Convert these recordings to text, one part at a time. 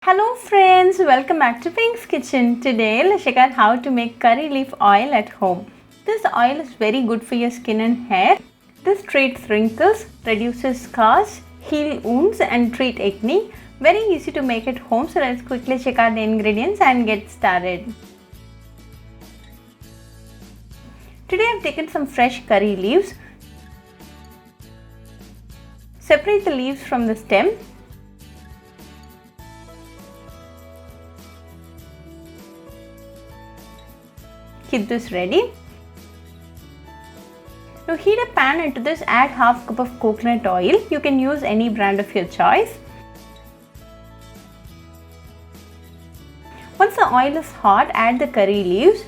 Hello friends, welcome back to Pink's Kitchen. Today let's check out how to make curry leaf oil at home. This oil is very good for your skin and hair. This treats wrinkles, reduces scars, heal wounds and treat acne. Very easy to make at home, so let's quickly check out the ingredients and get started. Today I've taken some fresh curry leaves. Separate the leaves from the stem. Keep this ready. Now heat a pan. Into this add half cup of coconut oil. You can use any brand of your choice. Once the oil is hot, add the curry leaves.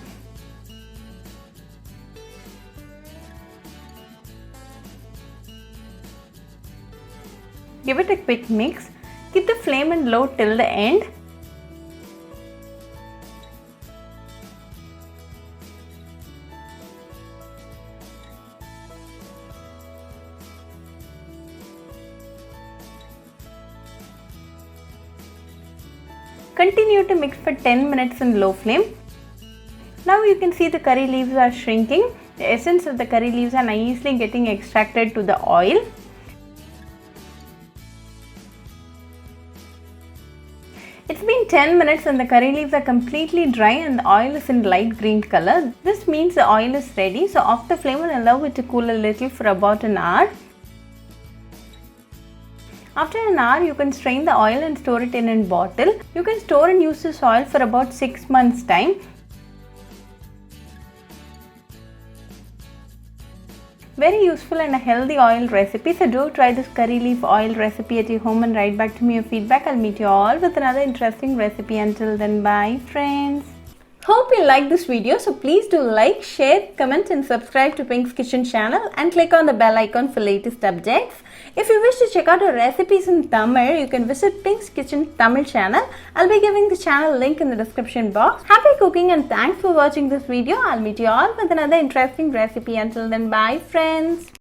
Give it a quick mix. Keep the flame on low till the end. Continue to mix for 10 minutes in low flame. Now you can see the curry leaves are shrinking. The essence of the curry leaves are nicely getting extracted to the oil. It's been 10 minutes and the curry leaves are completely dry and the oil is in light green color. This means the oil is ready. So off the flame and allow it to cool a little for about an hour. After an hour, you can strain the oil and store it in a bottle. You can store and use this oil for about 6 months' time. Very useful and a healthy oil recipe. So do try this curry leaf oil recipe at your home and write back to me your feedback. I'll meet you all with another interesting recipe. Until then, bye friends. Hope you like this video, so please do like, share, comment and subscribe to Pink's Kitchen channel and click on the bell icon for latest updates. If you wish to check out our recipes in Tamil, you can visit Pink's Kitchen Tamil channel. I'll be giving the channel link in the description box. Happy cooking and thanks for watching this video. I'll meet you all with another interesting recipe. Until then, bye friends.